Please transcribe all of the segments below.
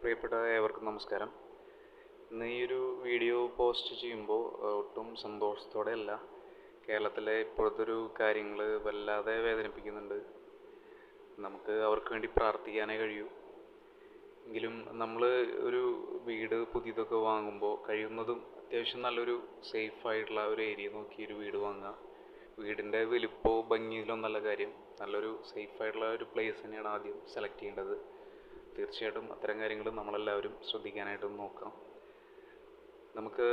പ്രിയപ്പെട്ട ഏവർക്കും നമസ്കാരം. ഇന്ന് ഈ ഒരു വീഡിയോ പോസ്റ്റ് ചെയ്യുമ്പോൾ ഒട്ടും സന്തോഷത്തോടെയല്ല. കേരളത്തിലെ ഇപ്പോഴത്തെ ഒരു കാര്യങ്ങൾ വല്ലാതെ വേദനിപ്പിക്കുന്നുണ്ട്. നമുക്ക് അവർക്ക് വേണ്ടി പ്രാർത്ഥിക്കാനേ കഴിയൂ. എങ്കിലും നമ്മൾ ഒരു വീട് പുതിയതൊക്കെ വാങ്ങുമ്പോൾ കഴിയുന്നതും അത്യാവശ്യം നല്ലൊരു സേഫായിട്ടുള്ള ഒരു ഏരിയ നോക്കി ഒരു വീട് വാങ്ങുക. വീടിൻ്റെ വലിപ്പമോ ഭംഗിയിലൊന്നല്ല കാര്യം, നല്ലൊരു സേഫായിട്ടുള്ള ഒരു പ്ലേസ് തന്നെയാണ് ആദ്യം സെലക്ട് ചെയ്യേണ്ടത്. തീർച്ചയായിട്ടും അത്തരം കാര്യങ്ങൾ നമ്മളെല്ലാവരും ശ്രദ്ധിക്കാനായിട്ട് നോക്കാം. നമുക്ക്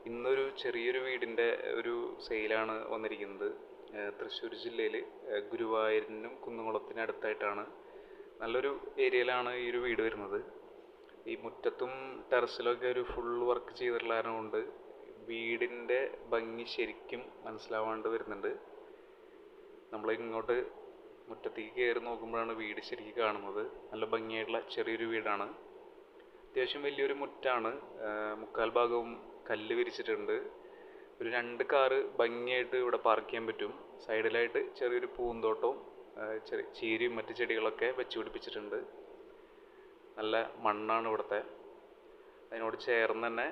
ഇന്നൊരു ചെറിയൊരു വീടിൻ്റെ ഒരു സെയിലാണ് വന്നിരിക്കുന്നത്. തൃശ്ശൂർ ജില്ലയിൽ ഗുരുവായൂരിനും കുന്നുകുളത്തിനും അടുത്തായിട്ടാണ്. നല്ലൊരു ഏരിയയിലാണ് ഈ ഒരു വീട് വരുന്നത്. ഈ മുറ്റത്തും ടെറസിലൊക്കെ ഒരു ഫുൾ വർക്ക് ചെയ്തിട്ടുള്ള കാരണം കൊണ്ട് വീടിൻ്റെ ഭംഗി ശരിക്കും മനസ്സിലാവാണ്ട് വരുന്നുണ്ട്. നമ്മൾ ഇങ്ങോട്ട് മുറ്റത്തേക്ക് കയറി നോക്കുമ്പോഴാണ് വീട് ശരിക്കും കാണുന്നത്. നല്ല ഭംഗിയായിട്ടുള്ള ചെറിയൊരു വീടാണ്. അത്യാവശ്യം വലിയൊരു മുറ്റാണ്. മുക്കാൽ ഭാഗവും കല്ല് വിരിച്ചിട്ടുണ്ട്. ഒരു 2 കാറ് ഭംഗിയായിട്ട് ഇവിടെ പാർക്ക് ചെയ്യാൻ പറ്റും. സൈഡിലായിട്ട് ചെറിയൊരു പൂന്തോട്ടവും ചീരയും മറ്റു ചെടികളൊക്കെ വെച്ച് പിടിപ്പിച്ചിട്ടുണ്ട്. നല്ല മണ്ണാണ് ഇവിടുത്തെ. അതിനോട് ചേർന്ന് തന്നെ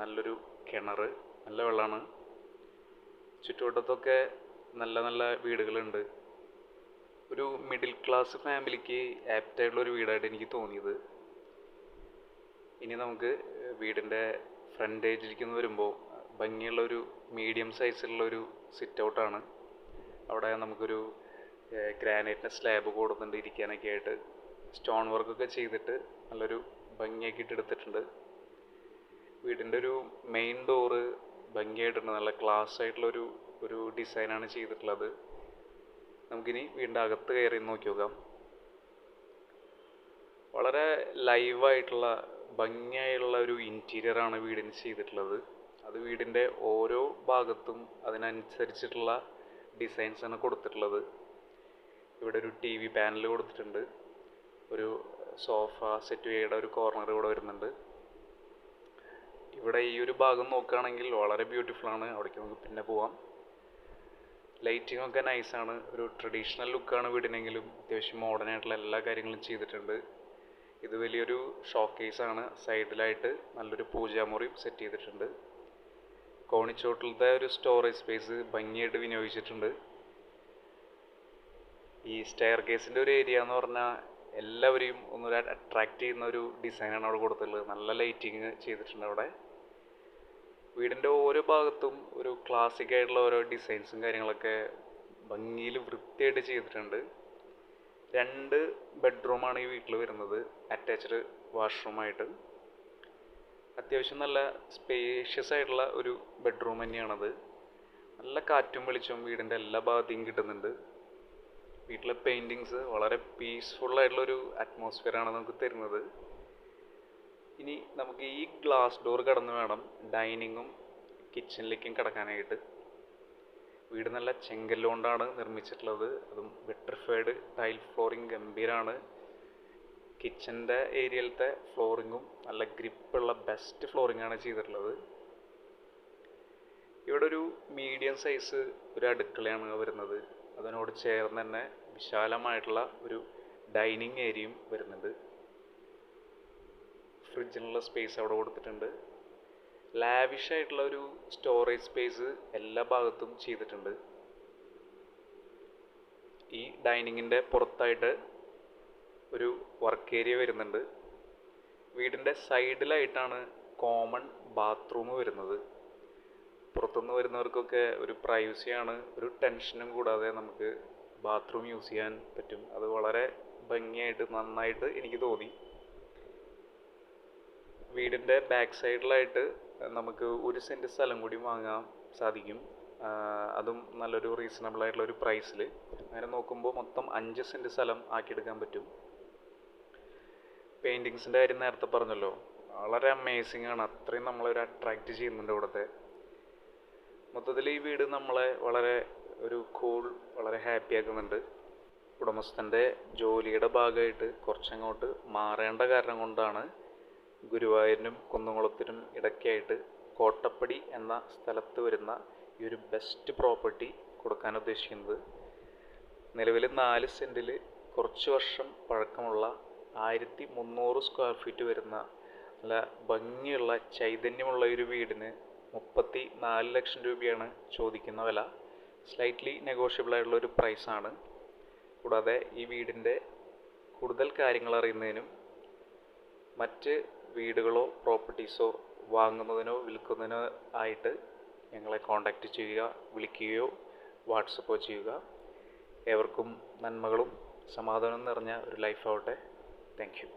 നല്ലൊരു കിണർ, നല്ല വെള്ളമാണ്. ചുറ്റുവട്ടത്തൊക്കെ നല്ല നല്ല വീടുകളുണ്ട്. ഒരു മിഡിൽ ക്ലാസ് ഫാമിലിക്ക് ആപ്റ്റായിട്ടുള്ളൊരു വീടായിട്ട് എനിക്ക് തോന്നിയത്. ഇനി നമുക്ക് വീടിൻ്റെ ഫ്രണ്ടേജിലേക്ക് വരുമ്പോൾ ഭംഗിയുള്ളൊരു മീഡിയം സൈസിലുള്ളൊരു സിറ്റ് ഔട്ടാണ്. അവിടെ നമുക്കൊരു ഗ്രാനൈറ്റിൻ്റെ സ്ലാബ് കൊടുക്കുന്നുണ്ട് ഇരിക്കാനൊക്കെ ആയിട്ട്. സ്റ്റോൺ വർക്കൊക്കെ ചെയ്തിട്ട് നല്ലൊരു ഭംഗിയാക്കിയിട്ട് എടുത്തിട്ടുണ്ട്. വീടിൻ്റെ ഒരു മെയിൻ ഡോറ് ഭംഗിയായിട്ടുണ്ട്. നല്ല ക്ലാസ് ആയിട്ടുള്ളൊരു ഡിസൈനാണ് ചെയ്തിട്ടുള്ളത്. നമുക്കിനി വീടിൻ്റെ അകത്ത് കയറി നോക്കി നോക്കാം. വളരെ ലൈവായിട്ടുള്ള ഭംഗിയായുള്ള ഒരു ഇൻറ്റീരിയറാണ് വീടിന് ചെയ്തിട്ടുള്ളത്. അത് വീടിൻ്റെ ഓരോ ഭാഗത്തും അതിനനുസരിച്ചിട്ടുള്ള ഡിസൈൻസാണ് കൊടുത്തിട്ടുള്ളത്. ഇവിടെ ഒരു TV പാനൽ കൊടുത്തിട്ടുണ്ട്. ഒരു സോഫ സെറ്റ് ചെയ്യേണ്ട ഒരു കോർണർ ഇവിടെ വരുന്നുണ്ട്. ഇവിടെ ഈ ഒരു ഭാഗം നോക്കുകയാണെങ്കിൽ വളരെ ബ്യൂട്ടിഫുള്ളാണ്. അവിടേക്ക് നമുക്ക് പിന്നെ പോവാം. ലൈറ്റിംഗ് ഒക്കെ നൈസാണ്. ഒരു ട്രഡീഷണൽ ലുക്കാണ് വീടിനെങ്കിലും അത്യാവശ്യം മോഡേൺ ആയിട്ടുള്ള എല്ലാ കാര്യങ്ങളും ചെയ്തിട്ടുണ്ട്. ഇത് വലിയൊരു ഷോക്കേസാണ്. സൈഡിലായിട്ട് നല്ലൊരു പൂജാമുറിയും സെറ്റ് ചെയ്തിട്ടുണ്ട്. കോണിച്ചോട്ടിലത്തെ ഒരു സ്റ്റോറേജ് സ്പേസ് ഭംഗിയായിട്ട് വിനിയോഗിച്ചിട്ടുണ്ട്. ഈ സ്റ്റെയർ കേസിൻ്റെ ഒരു ഏരിയ എന്ന് പറഞ്ഞാൽ എല്ലാവരെയും ഒന്നൊരു അട്രാക്റ്റ് ചെയ്യുന്ന ഒരു ഡിസൈനാണ് അവിടെ കൊടുത്തിട്ടുള്ളത്. നല്ല ലൈറ്റിങ് ചെയ്തിട്ടുണ്ട് അവിടെ. വീടിൻ്റെ ഓരോ ഭാഗത്തും ഒരു ക്ലാസിക് ആയിട്ടുള്ള ഓരോ ഡിസൈൻസും കാര്യങ്ങളൊക്കെ ഭംഗിയിൽ വൃത്തിയായിട്ട് ചെയ്തിട്ടുണ്ട്. 2 ബെഡ്റൂമാണ് ഈ വീട്ടിൽ വരുന്നത്, അറ്റാച്ച്ഡ് വാഷ്റൂമായിട്ട്. അത്യാവശ്യം നല്ല സ്പേഷ്യസ് ആയിട്ടുള്ള ഒരു ബെഡ്റൂം തന്നെയാണത്. നല്ല കാറ്റും വെളിച്ചവും വീടിൻ്റെ എല്ലാ ഭാഗത്തേക്കും കിട്ടുന്നുണ്ട്. വീട്ടിലെ പെയിൻറ്റിങ്സ് വളരെ പീസ്ഫുള്ളായിട്ടുള്ളൊരു അറ്റ്മോസ്ഫിയറാണ് നമുക്ക് തരുന്നത്. ഇനി നമുക്ക് ഈ ഗ്ലാസ് ഡോർ കടന്ന് വേണം ഡൈനിങ്ങും കിച്ചണിലേക്കും കിടക്കാനായിട്ട്. വീട് നല്ല ചെങ്കല്ലുകൊണ്ടാണ് നിർമ്മിച്ചിട്ടുള്ളത്. അതും വെട്രിഫൈഡ് ടൈൽ ഫ്ലോറിങ് ഗംഭീരമാണ്. കിച്ചൻ്റെ ഏരിയയിലത്തെ ഫ്ലോറിങ്ങും നല്ല ഗ്രിപ്പുള്ള ബെസ്റ്റ് ഫ്ലോറിങ്ങാണ് ചെയ്തിട്ടുള്ളത്. ഇവിടെ ഒരു മീഡിയം സൈസ് ഒരു അടുക്കളയാണ് വരുന്നത്. അതിനോട് ചേർന്ന് തന്നെ വിശാലമായിട്ടുള്ള ഒരു ഡൈനിങ് ഏരിയയും വരുന്നുണ്ട്. ഫ്രിഡ്ജിനുള്ള സ്പേസ് അവിടെ കൊടുത്തിട്ടുണ്ട്. ലാവിഷ് ആയിട്ടുള്ള ഒരു സ്റ്റോറേജ് സ്പേസ് എല്ലാ ഭാഗത്തും ചെയ്തിട്ടുണ്ട്. ഈ ഡൈനിങ്ങിൻ്റെ പുറത്തായിട്ട് ഒരു വർക്ക് ഏരിയ വരുന്നുണ്ട്. വീടിൻ്റെ സൈഡിലായിട്ടാണ് കോമൺ ബാത്റൂം വരുന്നത്. പുറത്തുനിന്ന് വരുന്നവർക്കൊക്കെ ഒരു പ്രൈവസിയാണ്. ഒരു ടെൻഷനും കൂടാതെ നമുക്ക് ബാത്റൂം യൂസ് ചെയ്യാൻ പറ്റും. അത് വളരെ ഭംഗിയായിട്ട് നന്നായിട്ട് എനിക്ക് തോന്നി. വീടിൻ്റെ ബാക്ക് സൈഡിലായിട്ട് നമുക്ക് 1 സെൻറ്റ് സ്ഥലം കൂടി വാങ്ങാൻ സാധിക്കും. അതും നല്ലൊരു റീസണബിൾ ആയിട്ടുള്ള ഒരു പ്രൈസിൽ. അങ്ങനെ നോക്കുമ്പോൾ മൊത്തം 5 സെൻറ്റ് സ്ഥലം ആക്കിയെടുക്കാൻ പറ്റും. പെയിൻറ്റിങ്സിൻ്റെ കാര്യം നേരത്തെ പറഞ്ഞല്ലോ, വളരെ അമേസിങ് ആണ്. അത്രയും നമ്മളൊരു അട്രാക്റ്റ് ചെയ്യുന്നുണ്ട് ഇവിടുത്തെ. മൊത്തത്തിൽ ഈ വീട് നമ്മളെ വളരെ വളരെ ഹാപ്പി ആക്കുന്നുണ്ട്. ഉടമസ്ഥൻ്റെ ജോലിയുടെ ഭാഗമായിട്ട് കുറച്ചങ്ങോട്ട് മാറേണ്ട കാരണം കൊണ്ടാണ് ഗുരുവായൂരിനും കുന്നുകുളത്തിനും ഇടയ്ക്കായിട്ട് കോട്ടപ്പടി എന്ന സ്ഥലത്ത് വരുന്ന ഈ ഒരു ബെസ്റ്റ് പ്രോപ്പർട്ടി കൊടുക്കാൻ ഉദ്ദേശിക്കുന്നത്. നിലവിൽ 4 സെൻറ്റിൽ കുറച്ച് വർഷം പഴക്കമുള്ള 1300 സ്ക്വയർ ഫീറ്റ് വരുന്ന നല്ല ഭംഗിയുള്ള ചൈതന്യമുള്ള ഒരു വീടിന് 34 ലക്ഷം രൂപയാണ് ചോദിക്കുന്ന വില. സ്ലൈറ്റ്ലി നെഗോഷ്യബിൾ ആയിട്ടുള്ള ഒരു പ്രൈസാണ്. കൂടാതെ ഈ വീടിൻ്റെ കൂടുതൽ കാര്യങ്ങൾ അറിയുന്നതിനും മറ്റ് വീടുകളോ പ്രോപ്പർട്ടീസോ വാങ്ങുന്നതിനോ വിൽക്കുന്നതിനോ ആയിട്ട് ഞങ്ങളെ കോൺടാക്റ്റ് ചെയ്യുക, വിളിക്കുകയോ വാട്സപ്പോ ചെയ്യുക. ഏവർക്കും നന്മകളും സമാധാനവും നിറഞ്ഞ ഒരു ലൈഫ് ആവട്ടെ. Thank you.